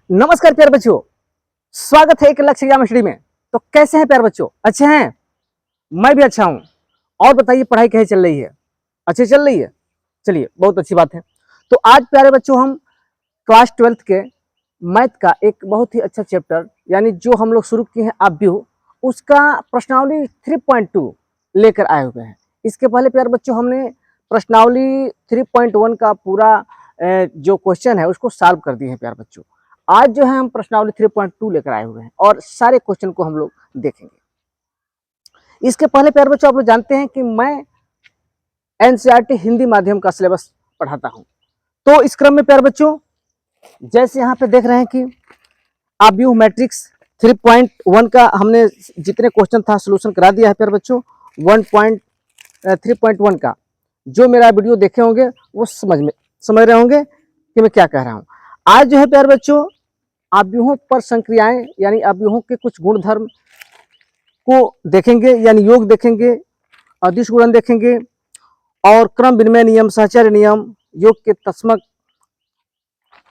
नमस्कार प्यारे बच्चों, स्वागत है एक लक्ष्य ज्ञान स्टडी में। तो कैसे हैं प्यारे बच्चों? अच्छे हैं? मैं भी अच्छा हूं। और बताइए पढ़ाई कैसे चल रही है? अच्छी चल रही है? चलिए, बहुत अच्छी बात है। तो आज प्यारे बच्चों हम क्लास 12th के मैथ का एक बहुत ही अच्छा चैप्टर यानी जो हम लोग शुरू किए हैं आव्यूह, उसका प्रश्नावली 3.2 लेकर आए हुए हैं। इसके पहले प्यारे बच्चों हमने प्रश्नावली 3.1 का पूरा जो क्वेश्चन है उसको सॉल्व कर दिए हैं प्यारे बच्चों। आज जो है हम प्रश्नावली 3.2 लेकर आए हुए हैं और सारे क्वेश्चन को हम लोग देखेंगे। इसके पहले प्यारे बच्चों आप लोग जानते हैं कि मैं एनसीईआरटी हिंदी माध्यम का सिलेबस पढ़ाता हूं। तो इस क्रम में प्यारे बच्चों जैसे यहाँ पे देख रहे हैं कि आव्यूह मैट्रिक्स 3.1 का हमने जितने क्वेश्चन था सोल्यूशन करा दिया है प्यारे बच्चों। 3.1 का जो मेरा वीडियो देखे होंगे वो समझ रहे होंगे कि मैं क्या कह रहा हूँ। आज जो है प्यारे बच्चों आव्यूहों पर संक्रियाएं यानी आव्यूहों के कुछ गुणधर्म को देखेंगे, यानी योग देखेंगे, अदिश गुणन देखेंगे और क्रम विनिमय नियम, सहचर्य नियम, योग के तस्मक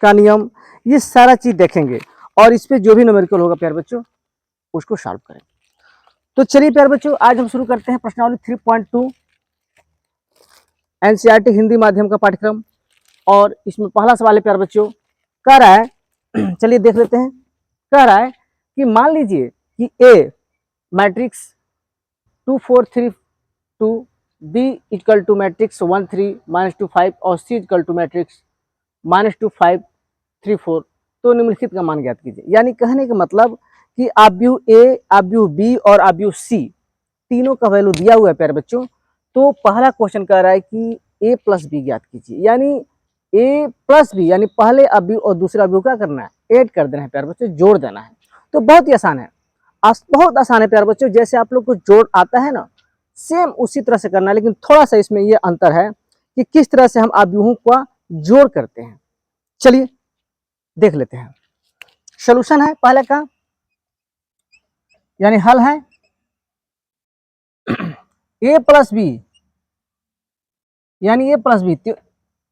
का नियम, ये सारा चीज देखेंगे और इस पे जो भी न्यूमेरिकल होगा प्यारे बच्चों उसको सॉल्व करेंगे। तो चलिए प्यारे बच्चों आज हम शुरू करते हैं प्रश्नावली 3.2 एनसीईआरटी हिंदी माध्यम का पाठ्यक्रम। और इसमें पहला सवाल है प्यारे बच्चों, कह रहा है चलिए देख लेते हैं। कह रहा है कि मान लीजिए कि A matrix 2 4 3 2, B equal to matrix 1 3 -2 5 और सी इक्वल टू मैट्रिक्स -2 5 3 4, तो निम्नलिखित का मान ज्ञात कीजिए। यानी कहने का मतलब कि आव्यूह ए, आव्यूह बी और आव्यूह सी तीनों का वैल्यू दिया हुआ है प्यारे बच्चों। तो पहला क्वेश्चन कह रहा है कि ए प्लस बी ज्ञात कीजिए। यानी ए प्लस बी यानी पहले आव्यूह और दूसरे आव्यूह क्या करना है, ऐड कर देना है प्यारे बच्चों, जोड़ देना है। तो बहुत ही आसान है, बहुत आसान है प्यारे बच्चों। जैसे आप लोग को जोड़ आता है ना, सेम उसी तरह से करना है, लेकिन थोड़ा सा इसमें यह अंतर है कि किस तरह से हम आव्यूहों का जोड़ करते हैं। चलिए देख लेते हैं। सॉल्यूशन है पहले का, यानी हल है ए प्लस बी यानी ए प्लस बी,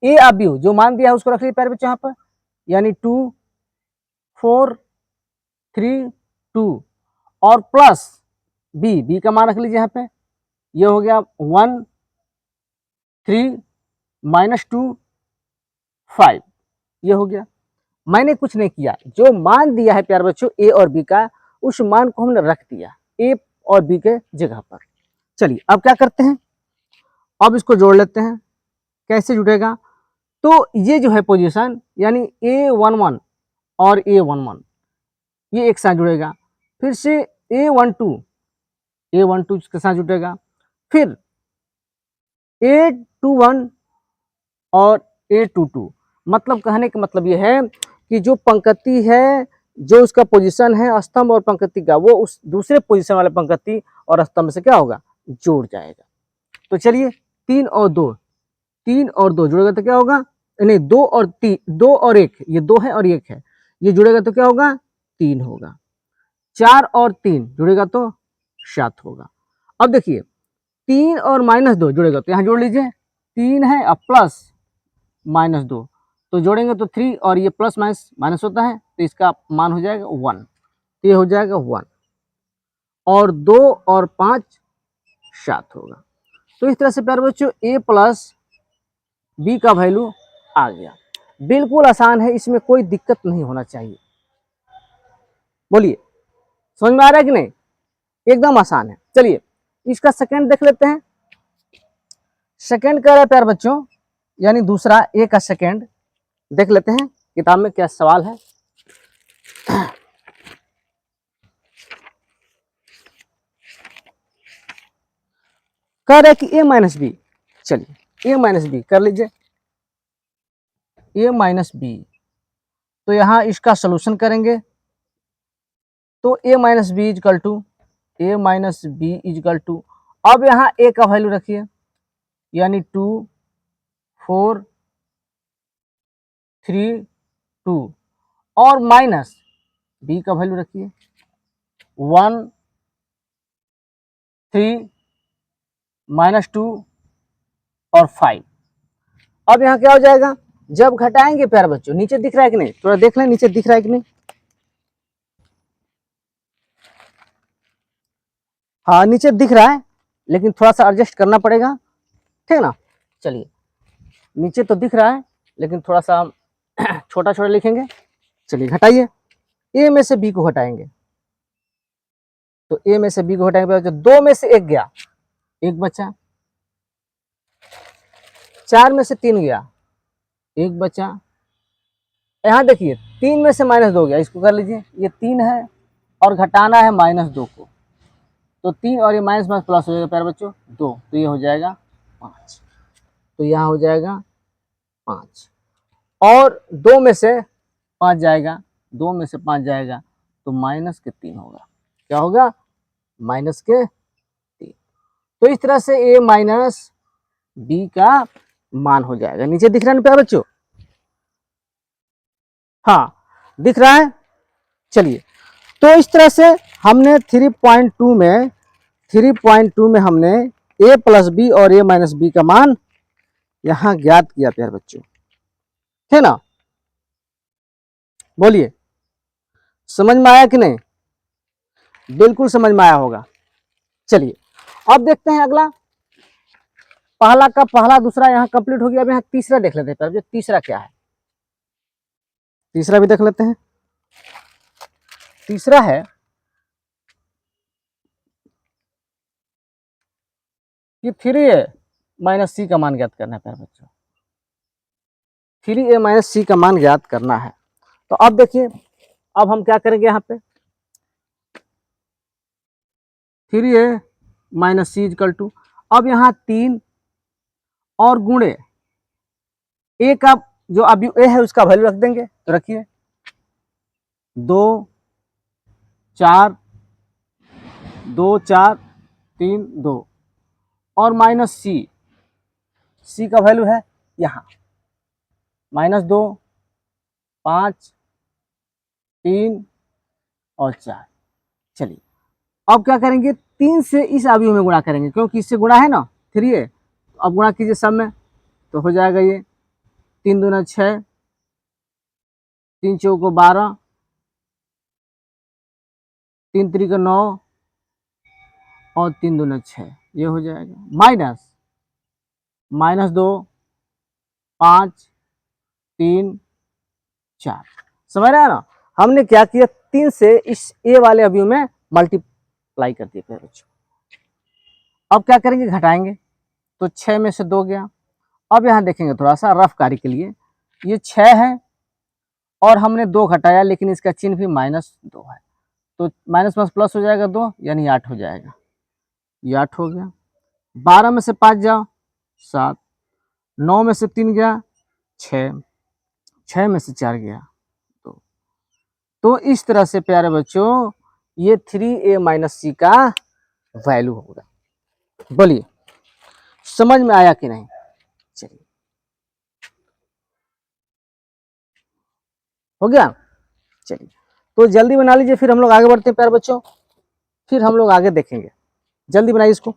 ए आव्यूह जो मान दिया है उसको रख लीजिए प्यारे बच्चों यहाँ पर, यानी 2 4 3 2 और प्लस बी का मान रख लीजिए यहाँ पे, ये हो गया 1 3 -2 5, ये हो गया। मैंने कुछ नहीं किया, जो मान दिया है प्यारे बच्चों ए और बी का, उस मान को हमने रख दिया ए और बी के जगह पर। चलिए अब क्या करते हैं, अब इसको जोड़ लेते हैं। कैसे जुड़ेगा, तो ये जो है पोजीशन यानी A11 और A11 ये एक साथ जुड़ेगा, फिर से A12 के साथ जुड़ेगा, फिर A21 और A22। मतलब कहने का मतलब ये है कि जो पंक्ति है, जो उसका पोजीशन है स्तंभ और पंक्ति का, वो उस दूसरे पोजीशन वाले पंक्ति और स्तंभ से क्या होगा, जोड़ जाएगा। तो चलिए 3 और 2 जुड़ेगा तो क्या होगा, नहीं 2 और 3, 2 और 1, ये 2 है और 1 है, ये जुड़ेगा तो क्या होगा, 3 होगा। 4 और 3 जुड़ेगा तो 7 होगा। अब देखिए 3 और -2 जुड़ेगा तो यहाँ जोड़ लीजिए, 3 है और प्लस -2, तो जोड़ेंगे तो 3 और ये प्लस माइनस होता है, तो इसका मान हो जाएगा 1, तो ये हो जाएगा 1 और 2 और 5 7 होगा। तो इस तरह से प्यारे बच्चों ए प्लस बी का वैल्यू आ गया। बिल्कुल आसान है, इसमें कोई दिक्कत नहीं होना चाहिए। बोलिए समझ में आ रहा है कि नहीं, एकदम आसान है। चलिए इसका सेकंड देख लेते हैं। सेकंड कह रहा है प्यारे बच्चों, यानी दूसरा ए का सेकंड देख लेते हैं किताब में क्या सवाल है। कह रहा है कि ए माइनस बी, चलिए ए माइनस बी कर लीजिए, ए माइनस बी, तो यहाँ इसका सोल्यूशन करेंगे। तो ए माइनस बी इजकल टू, अब यहाँ ए का वैल्यू रखिए, यानी 2 4 3 2 और माइनस बी का वैल्यू रखिए 1 3 -2 और 5। अब यहाँ क्या हो जाएगा, जब घटाएंगे प्यारे बच्चों, नीचे दिख रहा है कि नहीं, थोड़ा देख लें नीचे दिख रहा है कि नहीं, हाँ नीचे दिख रहा है लेकिन थोड़ा सा एडजस्ट करना पड़ेगा, ठीक है ना। चलिए नीचे तो दिख रहा है लेकिन थोड़ा सा छोटा छोटा लिखेंगे। चलिए घटाइए, ए में से बी को घटाएंगे, तो ए में से बी को घटाएंगे तो 2 में से 1 गया, 1 बचा। 4 में से 3 गया, 1 बचा। यहाँ देखिए 3 में से -2 गया, इसको कर लीजिए, ये 3 है और घटाना है -2 को, तो 3 और ये माइनस माइनस प्लस हो जाएगा प्यारे बच्चों 2, तो ये हो जाएगा 5, तो यहाँ हो जाएगा 5 और 2 में से 5 जाएगा, 2 में से 5 जाएगा तो -3 होगा। क्या होगा? -3। तो इस तरह से a माइनस बी का मान हो जाएगा। नीचे दिख रहा है ना प्यारे बच्चों? हाँ दिख रहा है। चलिए तो इस तरह से हमने 3.2 में हमने a प्लस बी और a माइनस बी का मान यहां ज्ञात किया प्यारे बच्चों, है ना। बोलिए समझ में आया कि नहीं? बिल्कुल समझ में आया होगा। चलिए अब देखते हैं अगला, पहला का पहला दूसरा यहाँ कंप्लीट हो गया। अब यहाँ तीसरा देख लेते हैं प्यारे बच्चों, तीसरा क्या है, तीसरा भी देख लेते हैं। तीसरा है कि 3a माइनस सी का मान ज्ञात करना है प्यारे बच्चों, 3a माइनस सी का मान ज्ञात करना है। तो अब देखिए, अब हम क्या करेंगे यहाँ पे, 3a minus C is equal to, अब यहाँ 3 और गुणे a का जो अभी a है उसका वैल्यू रख देंगे, तो रखिए 2 4 2 4 3 2 और माइनस सी का वैल्यू है यहाँ -2 5 3 और 4। चलिए अब क्या करेंगे, 3 से इस अवयव में गुणा करेंगे, क्योंकि इससे गुणा है ना 3a, तो अब गुणा कीजिए सब में, तो हो जाएगा ये 3 दूना 6, 3 चौको 12, 3 त्रिक 9 और 3 दूना 6, ये हो जाएगा -2 5 3 4। समझ रहे हैं ना? हमने क्या किया, 3 से इस ए वाले अवयव में मल्टीप्लाई कर दिया। फिर अब क्या करेंगे, घटाएंगे, तो 6 में से 2 गया। अब यहाँ देखेंगे थोड़ा सा रफ कार्य के लिए, ये 6 है और हमने 2 घटाया, लेकिन इसका चिन्ह भी -2 है, तो माइनस माइनस प्लस हो जाएगा 2, यानी 8 हो जाएगा, ये 8 हो गया। 12 में से 5 जाओ 7, 9 में से 3 गया 6, 6 में से 4 गया 2। तो इस तरह से प्यारे बच्चों ये 3a माइनस सी का वैल्यू होगा। बोलिए समझ में आया कि नहीं? चलिए हो गया। चलिए तो जल्दी बना लीजिए, फिर हम लोग आगे बढ़ते हैं प्यारे बच्चों, फिर हम लोग आगे देखेंगे। जल्दी बनाइए इसको।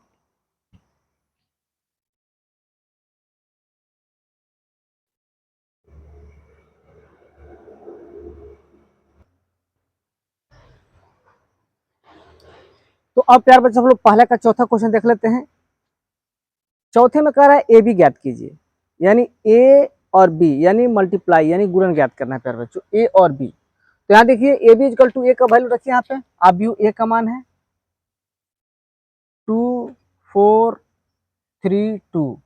तो अब प्यारे बच्चों हम लोग पहले का चौथा क्वेश्चन देख लेते हैं। चौथे में कह रहा है ए बी ज्ञात कीजिए, यानी ए और बी यानी मल्टीप्लाई यानी गुणन ज्ञात करना है प्यारे बच्चों, ए और बी। तो यहाँ देखिए ए बी इक्वल टू ए का वैल्यू रखिए यहाँ पे, अब यू ए का मान है 2 4 3 2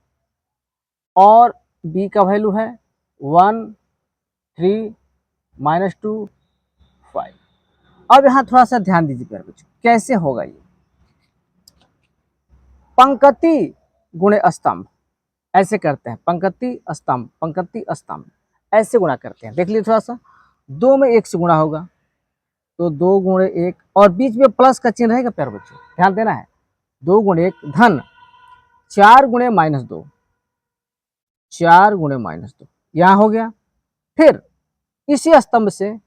और बी का वैल्यू है 1 3 -2 5। अब यहाँ थोड़ा सा ध्यान दीजिए प्यारे बच्चों, कैसे होगा ये, पंक्ति गुणे स्तंभ ऐसे करते हैं, पंक्ति स्तंभ ऐसे गुणा करते हैं। देख लीजिए थोड़ा सा, 2 में 1 से गुणा होगा, तो 2 गुणे 1 और बीच में प्लस का चिन्ह रहेगा प्यारे बच्चों, ध्यान देना है। 2 गुणे 1 धन, 4 गुणे -2, 4 गुणे -2 यहाँ हो गया। फिर इसी स्तंभ से,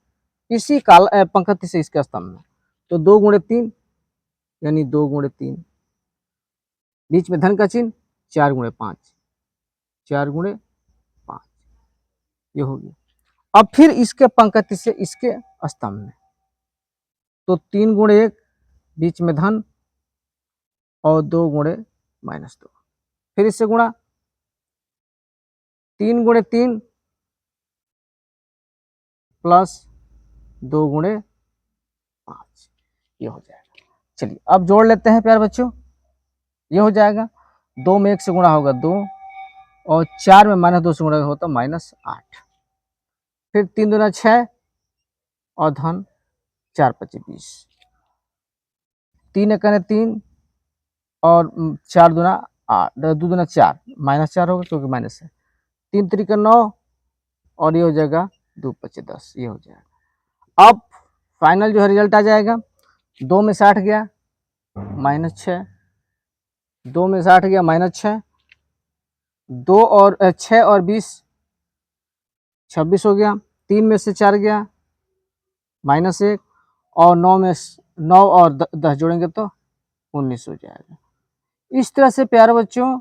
इसी काल पंक्ति से इसके स्तंभ में, तो 2 गुणे 3 यानी 2 गुणे 3, बीच में धन का चिन्ह, 4 गुणे 5, 4 गुणे 5, ये हो गया। अब फिर इसके पंक्ति से इसके स्तंभ में, तो 3 गुणे 1, बीच में धन, और 2 गुणे -2, फिर इससे गुणा 3 गुणे 3 प्लस 2 गुणे 5, ये हो जाएगा। चलिए अब जोड़ लेते हैं प्यारे बच्चों, ये हो जाएगा 2 में 1 से गुणा होगा 2 और 4 में -2 से गुणा होता -8, फिर 3 दूना 6 और धन 4 5 20, 3 एकने 3 और 4 दूना 8, 2 दूना 4, -4 होगा क्योंकि माइनस है, 3 त्रिका 9 और ये हो जाएगा 2 5 10, ये हो जाएगा। अब फाइनल जो है रिजल्ट आ जाएगा, 2 में 60 गया -6, 2 में 60 गया -6, 2 और 6 और 20 26 हो गया, 3 में से 4 गया -1 और 9 में 9 और 10 जोड़ेंगे तो 19 हो जाएगा। इस तरह से प्यारे बच्चों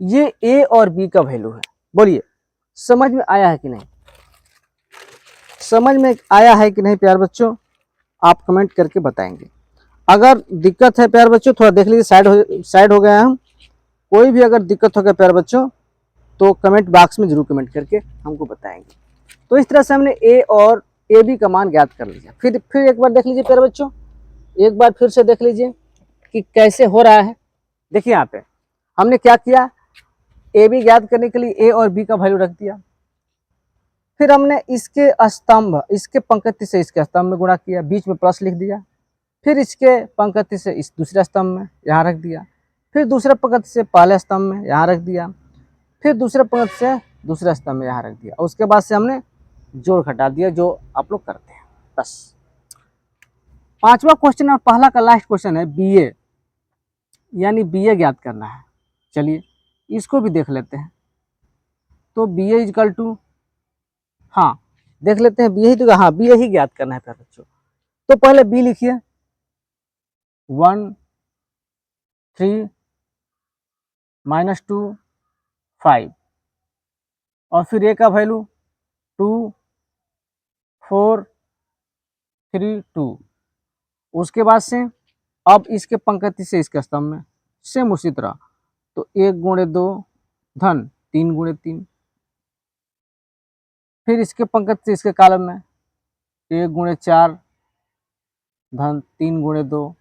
ये ए और बी का वैल्यू है। बोलिए समझ में आया है कि नहीं? समझ में आया है कि नहीं प्यारे बच्चों? आप कमेंट करके बताएंगे। अगर दिक्कत है प्यारे बच्चों, थोड़ा देख लीजिए, साइड हो गया हम। कोई भी अगर दिक्कत होगा प्यारे बच्चों तो कमेंट बॉक्स में जरूर कमेंट करके हमको बताएंगे। तो इस तरह से हमने ए और ए बी का मान ज्ञात कर लिया। फिर एक बार देख लीजिए प्यारे बच्चों, एक बार फिर से देख लीजिए कि कैसे हो रहा है। देखिए यहाँ पे हमने क्या किया, ए बी ज्ञात करने के लिए ए और बी का वैल्यू रख दिया, फिर हमने इसके स्तंभ, इसके पंक्ति से इसके स्तंभ में गुणा किया, बीच में प्लस लिख दिया, फिर इसके पंक्ति से इस दूसरे स्तंभ में यहाँ रख दिया, फिर दूसरे पंक्ति से पहले स्तंभ में यहाँ रख दिया, फिर दूसरे पंक्ति से दूसरे स्तंभ में यहाँ रख दिया, और उसके बाद से हमने जोड़ घटा दिया जो आप लोग करते हैं। बस पांचवा क्वेश्चन और पहला का लास्ट क्वेश्चन है बी ए, यानी बी ए ज्ञात करना है। चलिए इसको भी देख लेते हैं। तो बी ए इजकल टू, हाँ देख लेते हैं बी ए ही, तो हाँ बी ए ही ज्ञात करना है प्यारे बच्चों। तो पहले बी लिखिए 1 3 -2 5, और फिर ए का वैल्यू 2 4 3 2। उसके बाद से अब इसके पंक्ति से इसके स्तंभ में सेम उसी तरह, तो 1 गुणे 2 धन 3 गुणे 3, फिर इसके पंक्ति से इसके कॉलम में 1 गुणे 4 धन 3 गुणे 2,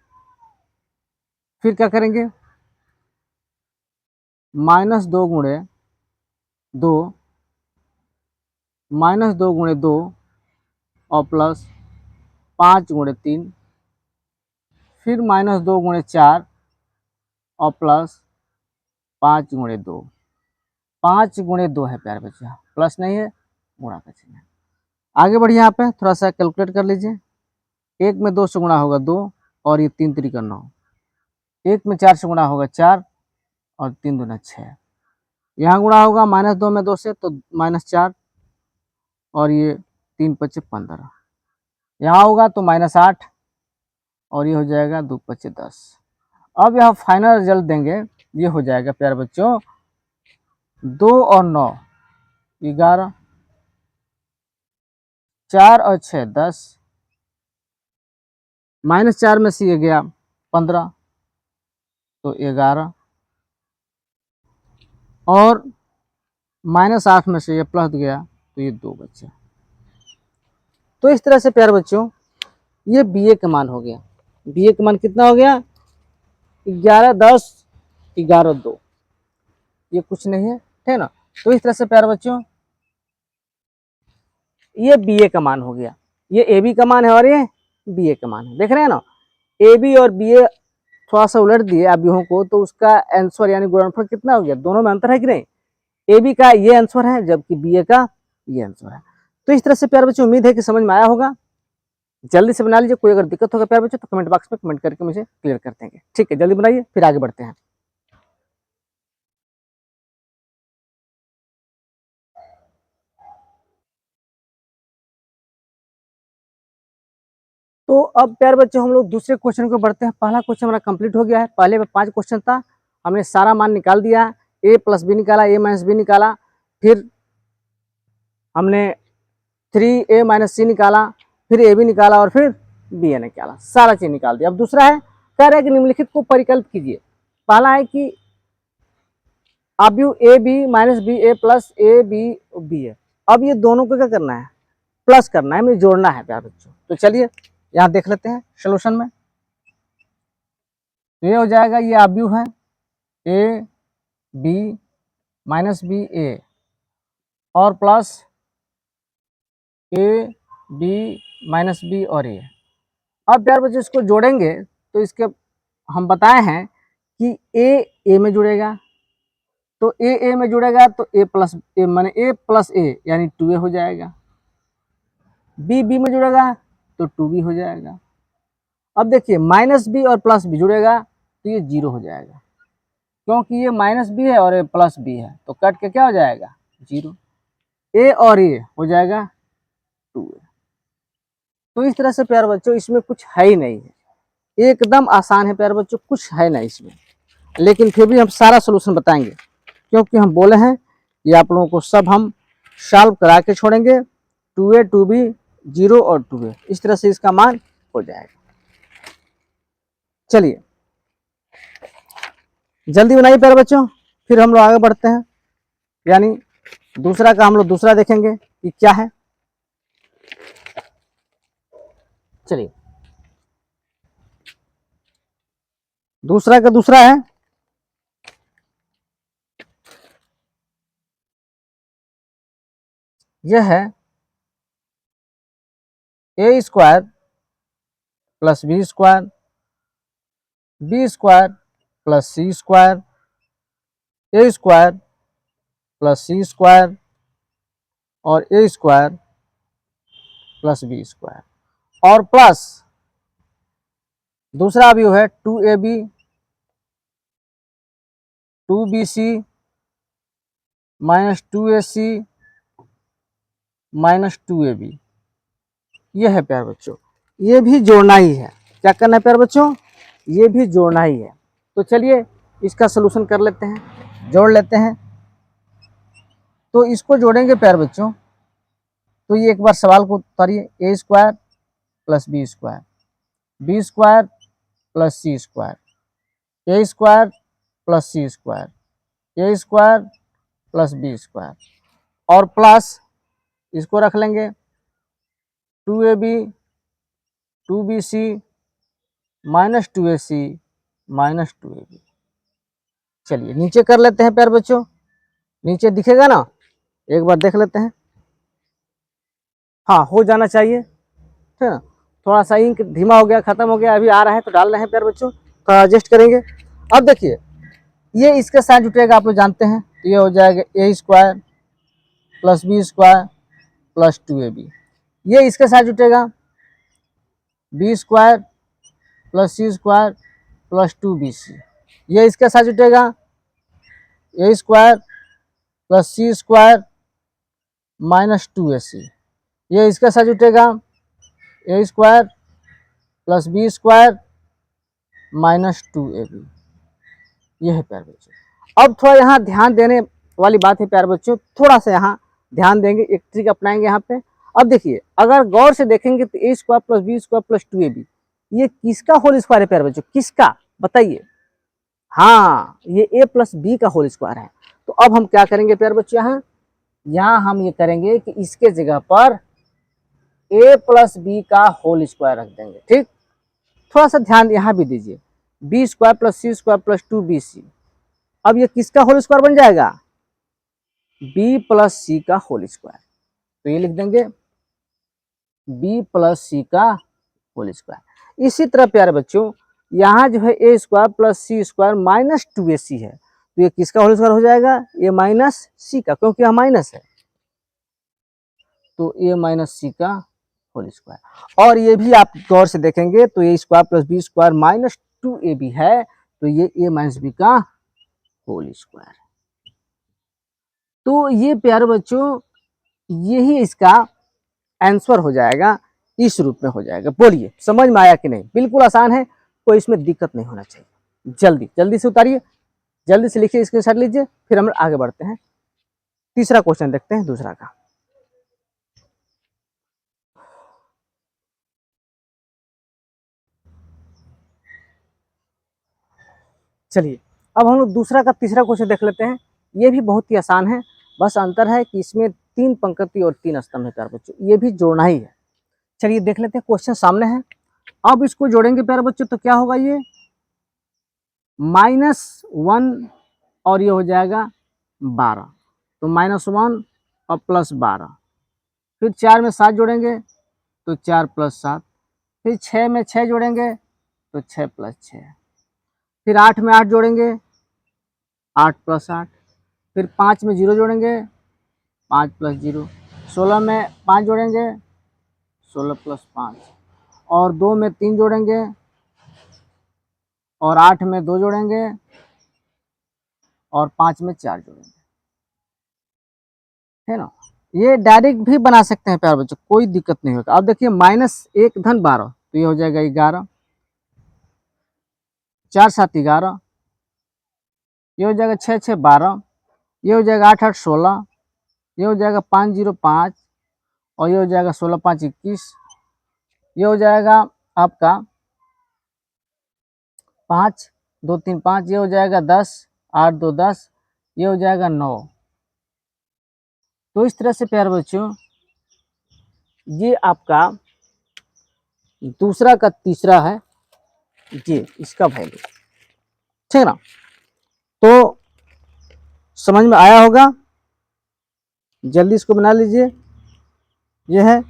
फिर क्या करेंगे -2 गुणे 2 -2 गुणे 2 और प्लस 5 गुणे 3, फिर -2 गुणे 4 और प्लस 5 गुणे 2, 5 गुणे 2 है प्यारे बच्चे, प्लस नहीं है, गुणा का चिन्ह है। आगे बढ़िए, यहाँ पे थोड़ा सा कैलकुलेट कर लीजिए। 1 में 2 से गुणा होगा 2 और ये 3 त्रिका 9, 1 में 4 से गुणा होगा 4 और 3 दूना 6, यहाँ गुणा होगा -2 में 2 से तो -4 और ये 3 5 15, यहाँ होगा तो -8 और ये हो जाएगा 2 5 10। अब यह फाइनल रिजल्ट देंगे, ये हो जाएगा प्यारे बच्चों 2 और 9 11, 4 और 6 10, -4 में से ये गया 15 तो 11, और -8 में से ये प्लस गया तो ये 2 बच्चा। तो इस तरह से प्यारे बच्चों ये बी ए का मान हो गया। बी ए का मान कितना हो गया 11 10 11 2, ये कुछ नहीं है ना। तो इस तरह से प्यारे बच्चों ये बी ए का मान हो गया, ये ए बी का मान है और ये बी ए का मान है। देख रहे हैं ना, ए बी और बी ए थोड़ा सा उलट दिए अवयवों को, तो उसका आंसर यानी गुणनफल कितना हो गया, दोनों में अंतर है कि नहीं। ए बी का ये आंसर है जबकि बी ए का ये आंसर है। तो इस तरह से प्यारे बच्चों उम्मीद है कि समझ में आया होगा। जल्दी से बना लीजिए, कोई अगर दिक्कत होगा प्यारे बच्चों तो कमेंट बॉक्स में कमेंट करके मुझे क्लियर कर देंगे। ठीक है, जल्दी बनाइए, फिर आगे बढ़ते हैं। तो अब प्यारे बच्चों हम लोग दूसरे क्वेश्चन को बढ़ते हैं। पहला क्वेश्चन हमारा कंप्लीट हो गया है। पहले में 5 क्वेश्चन था, हमने सारा मान निकाल दिया, ए प्लस बी निकाला, ए माइनस बी निकाला, फिर हमने 3a माइनस सी निकाला, फिर ए बी निकाला और फिर बी ए निकाला, सारा चीज निकाल दिया। अब दूसरा है कह रहे हैं कि निम्नलिखित को परिकल्प कीजिए। पहला है कि अवयव A B minus B A plus A B B है। अब ये दोनों को क्या करना है, प्लस करना है, हमें जोड़ना है प्यारे बच्चों। तो चलिए यहाँ देख लेते हैं सोल्यूशन में। तो ये हो जाएगा, ये अवयव है A B minus B A और plus A B minus B और ए। अब प्यारे बच्चों इसको जोड़ेंगे तो इसके हम बताए हैं कि ए में जुड़ेगा, तो ए में जुड़ेगा तो ए प्लस ए माने ए प्लस ए यानी 2a हो जाएगा। बी में जुड़ेगा तो 2b हो जाएगा। अब देखिए माइनस बी और प्लस बी जुड़ेगा तो ये 0 हो जाएगा, क्योंकि ये माइनस बी है और ये प्लस बी है, तो कट के क्या हो जाएगा 0। ए और ए हो जाएगा 2a। तो इस तरह से प्यारे बच्चों इसमें कुछ है ही नहीं है, एकदम आसान है प्यारे बच्चों, कुछ है नहीं इसमें, लेकिन फिर भी हम सारा सोल्यूशन बताएंगे, क्योंकि हम बोले हैं कि आप लोगों को सब हम सॉल्व करा के छोड़ेंगे। 2a 2b 0 और 2a, इस तरह से इसका मान हो जाएगा। चलिए जल्दी बनाइए प्यारे बच्चों, फिर हम लोग आगे बढ़ते हैं, यानी दूसरा का हम लोग दूसरा देखेंगे कि क्या है। चलिए दूसरा का दूसरा है, यह है A square plus B square, B square plus C square, A square plus C square और A square plus B square और प्लस दूसरा अवयव है 2ab 2bc minus 2ac minus 2ab। यह है प्यारे बच्चों, ये भी जोड़ना ही है। क्या करना है प्यारे बच्चों, ये भी जोड़ना ही है। तो चलिए इसका सलूशन कर लेते हैं, जोड़ लेते हैं। तो इसको जोड़ेंगे प्यारे बच्चों, तो ये एक बार सवाल को उतारिए, A square plus B square, B square plus C square, A square plus C square, A square plus B square और प्लस इसको रख लेंगे 2ab 2bc minus 2ac minus 2ab। चलिए नीचे कर लेते हैं प्यारे बच्चों, नीचे दिखेगा ना, एक बार देख लेते हैं। हाँ हो जाना चाहिए, ठीक है ना। थोड़ा सा इंक धीमा हो गया, खत्म हो गया, अभी आ रहा है तो डाल रहे हैं प्यारे बच्चों, थोड़ा एडजस्ट करेंगे। अब देखिए ये इसके साथ जुटेगा, आप लोग जानते हैं, तो ये हो जाएगा A square plus B square plus 2ab। ये इसके साथ जुटेगा B square plus C square plus 2bc। ये इसके साथ जुटेगा A square plus C square minus 2ac। ये इसके साथ जुटेगा A square plus B square minus 2ab। ये है प्यारे बच्चों। अब थोड़ा यहाँ ध्यान देने वाली बात है प्यारे बच्चों, थोड़ा सा यहाँ ध्यान देंगे, एक ट्रिक अपनाएंगे यहाँ पे। अब देखिए अगर गौर से देखेंगे तो A square plus B square plus 2ab ये किसका होल स्क्वायर है प्यारे बच्चों, किसका बताइए। हाँ ये ए प्लस बी का होल स्क्वायर है। तो अब हम क्या करेंगे प्यारे बच्चों, यहाँ हम ये करेंगे कि इसके जगह पर ए प्लस बी का होल स्क्वायर रख देंगे। ठीक, थोड़ा सा ध्यान यहाँ भी दीजिए, B square plus C square plus 2bc। अब ये किसका होल स्क्वायर बन जाएगा, बी प्लस सी का होल स्क्वायर। तो ये लिख देंगे बी प्लस सी का होल स्क्वायर। इसी तरह प्यारे बच्चों यहाँ जो है A square plus C square minus 2ac है, तो ये किसका होल स्क्वायर हो जाएगा, ये माइनस सी का, क्योंकि यहाँ माइनस है, तो ए माइनस सी का होल स्क्वायर। और ये भी आप गौर से देखेंगे तो A square plus B square minus 2ab है, तो ये ए माइनस बी का होल स्क्वायर। तो ये प्यारे बच्चों यही इसका आंसर हो जाएगा, इस रूप में हो जाएगा। बोलिए समझ में आया कि नहीं, बिल्कुल आसान है, कोई इसमें दिक्कत नहीं होना चाहिए। जल्दी जल्दी से उतारिए, जल्दी से लिखिए, स्क्रीनशॉट लीजिए, फिर हम आगे बढ़ते हैं। तीसरा क्वेश्चन देखते हैं दूसरा का। चलिए अब हम लोग दूसरा का तीसरा क्वेश्चन देख लेते हैं। ये भी बहुत ही आसान है, बस अंतर है कि इसमें 3 पंक्ति और 3 स्तंभ है प्यारे बच्चों, ये भी जोड़ना ही है। चलिए देख लेते हैं, क्वेश्चन सामने है। अब इसको जोड़ेंगे प्यारे बच्चों तो क्या होगा, ये -1 और ये हो जाएगा 12, तो -1 और +12, फिर 4 में 7 जोड़ेंगे तो 4 + 7, फिर 6 में 6 जोड़ेंगे तो 6 + 6, फिर 8 में 8 जोड़ेंगे 8 + 8, फिर 5 में 0 जोड़ेंगे 5 + 0, 16 में 5 जोड़ेंगे 16 + 5, और 2 में 3 जोड़ेंगे और 8 में 2 जोड़ेंगे और 5 में 4 जोड़ेंगे, है ना। ये डायरेक्ट भी बना सकते हैं प्यारे बच्चों, कोई दिक्कत नहीं होगा। अब देखिए -1 धन 12, तो ये हो जाएगा 11, 4 × 7 = 11, ये हो जाएगा 6 × 6 = 12, ये हो जाएगा 8 × 8 = 16, ये हो जाएगा 5 × 0 = 5, और ये हो जाएगा 16 × 5 = 21, ये हो जाएगा आपका 5 2 3 5, ये हो जाएगा 10, 8 2 10, ये हो जाएगा 9। तो इस तरह से प्यारे बच्चों ये आपका दूसरा का तीसरा है, ये इसका वैल्यू, ठीक है ना। तो समझ में आया होगा, जल्दी इसको बना लीजिए। ये है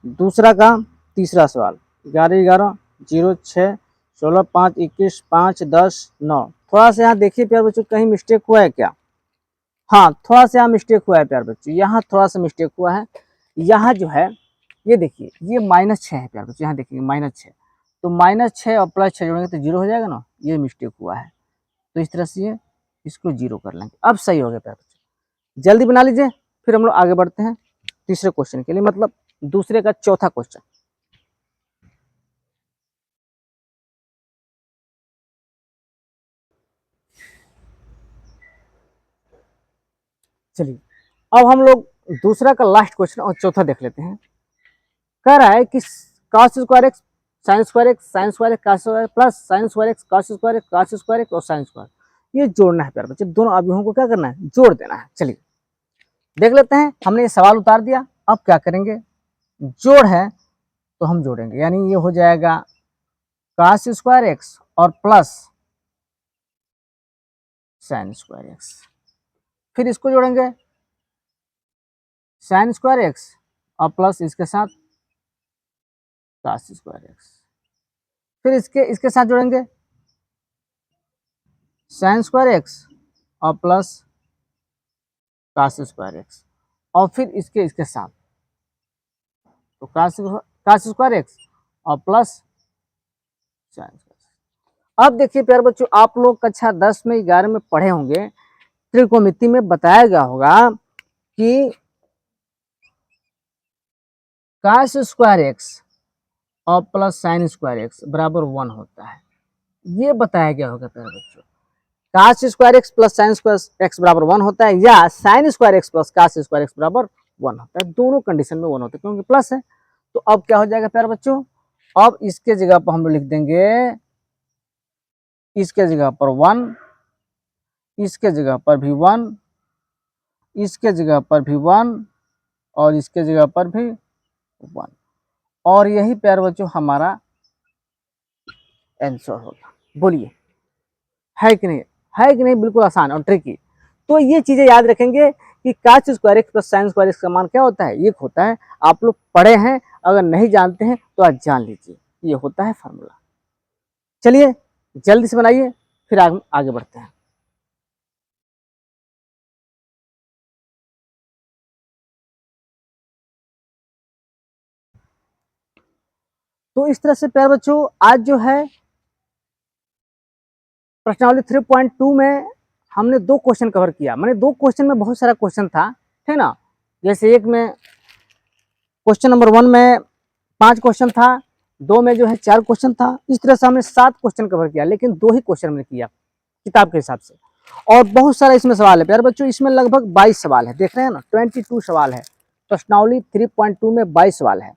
दूसरा का तीसरा सवाल, 11 11 0 6 16 5 21 5 10 9। थोड़ा सा यहाँ देखिए प्यारे बच्चों, कहीं मिस्टेक हुआ है क्या? हाँ, थोड़ा सा यहाँ मिस्टेक हुआ है प्यारे बच्चों, यहाँ थोड़ा सा मिस्टेक हुआ है। यहाँ जो है ये देखिए, ये -6 है प्यारे बच्चों, यहाँ देखिए -6, तो -6 और +6 जोड़ेंगे तो 0 हो जाएगा ना, ये मिस्टेक हुआ है। तो इस तरह से इसको 0 कर लेंगे, अब सही हो गया प्यारे बच्चों। जल्दी बना लीजिए, फिर हम लोग आगे बढ़ते हैं तीसरे क्वेश्चन के लिए, मतलब दूसरे का चौथा क्वेश्चन। चलिए अब हम लोग दूसरा का लास्ट क्वेश्चन और चौथा देख लेते हैं। कह रहा है कि cos² x sin² x sin² x cos² plus sin² x cos² x cos² x और sin², ये जोड़ना है प्यारे बच्चे। दोनों अवयवों को क्या करना है, जोड़ देना है। चलिए देख लेते हैं, हमने ये सवाल उतार दिया, अब क्या करेंगे, जोड़ है तो हम जोड़ेंगे, यानी ये हो जाएगा cos² x और प्लस sin² x, फिर इसको जोड़ेंगे sin² x और प्लस इसके साथ cos² x, फिर इसके साथ जोड़ेंगे sin² x और प्लस cos² x, और फिर इसके साथ तो cos² x और प्लस sin²। अब देखिए प्यारे बच्चों, आप लोग कक्षा 10 में 11 में पढ़े होंगे, त्रिकोणमिति में बताया गया होगा कि cos² x और प्लस sin² x बराबर 1 होता है, ये बताया गया होगा प्यारे बच्चों। cos² x plus sin² x बराबर 1 होता है, या sin² x plus cos² x बराबर 1 होता है, दोनों कंडीशन में 1 होता है, क्योंकि प्लस है। तो अब क्या हो जाएगा प्यारे बच्चों, अब इसके जगह पर हम लोग लिख देंगे, इसके जगह पर 1, इसके जगह पर भी 1, इसके जगह पर भी 1, और इसके जगह पर भी 1, और यही प्यारे बच्चों हमारा आंसर होगा। बोलिए है कि नहीं, है कि नहीं, बिल्कुल आसान और ट्रिकी। तो ये चीजें याद रखेंगे कि cos² x plus sin² x का मान क्या होता है, ये होता है, आप लोग पढ़े हैं, अगर नहीं जानते हैं तो आज जान लीजिए, ये होता है फार्मूला। चलिए जल्दी से बनाइए, फिर आगे बढ़ते हैं। तो इस तरह से प्यारे बच्चों आज जो है प्रश्नावली 3.2 में हमने 2 क्वेश्चन कवर किया, मैंने 2 क्वेश्चन में बहुत सारा क्वेश्चन था, है ना। जैसे एक में क्वेश्चन नंबर 1 में 5 क्वेश्चन था, 2 में जो है 4 क्वेश्चन था, इस तरह से हमने 7 क्वेश्चन कवर किया, लेकिन 2 ही क्वेश्चन हमने किया किताब के हिसाब से, और बहुत सारा इसमें सवाल है प्यारे बच्चों, इसमें लगभग 22 सवाल है, देख रहे हैं ना, 22 सवाल है, प्रश्नावली 3.2 में 22 सवाल है।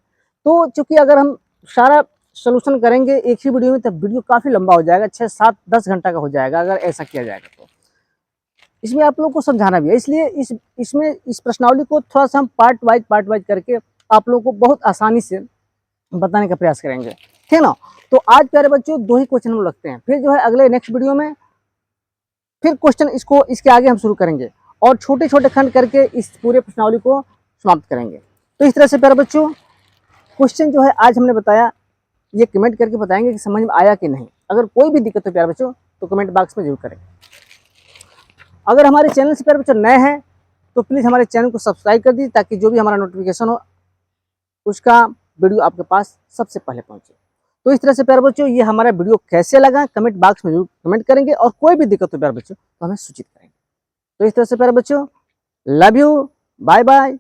तो चूंकि अगर हम सारा सोल्यूशन करेंगे एक ही वीडियो में, तब वीडियो काफ़ी लंबा हो जाएगा, 6, 7, 10 घंटा का हो जाएगा अगर ऐसा किया जाएगा तो। इसमें आप लोगों को समझाना भी है, इसलिए इसमें इस प्रश्नावली को थोड़ा सा हम पार्ट वाइज करके आप लोगों को बहुत आसानी से बताने का प्रयास करेंगे, ठीक है ना। तो आज प्यारे बच्चों 2 ही क्वेश्चन हम रखते हैं, फिर जो है अगले नेक्स्ट वीडियो में फिर क्वेश्चन इसके आगे हम शुरू करेंगे और छोटे छोटे खंड करके इस पूरे प्रश्नावली को समाप्त करेंगे। तो इस तरह से प्यारे बच्चों क्वेश्चन जो है आज हमने बताया, ये कमेंट करके बताएंगे कि समझ में आया कि नहीं। अगर कोई भी दिक्कत हो प्यारे बच्चों तो कमेंट बॉक्स में जरूर करें। अगर हमारे चैनल से प्यारे बच्चों नए हैं तो प्लीज़ हमारे चैनल को सब्सक्राइब कर दीजिए, ताकि जो भी हमारा नोटिफिकेशन हो उसका वीडियो आपके पास सबसे पहले पहुंचे। तो इस तरह से प्यारे बच्चों ये हमारा वीडियो कैसे लगा कमेंट बॉक्स में जरूर कमेंट करेंगे, और कोई भी दिक्कत हो प्यारे बच्चों तो हमें सूचित करेंगे। तो इस तरह से प्यारे बच्चों लव यू, बाय बाय।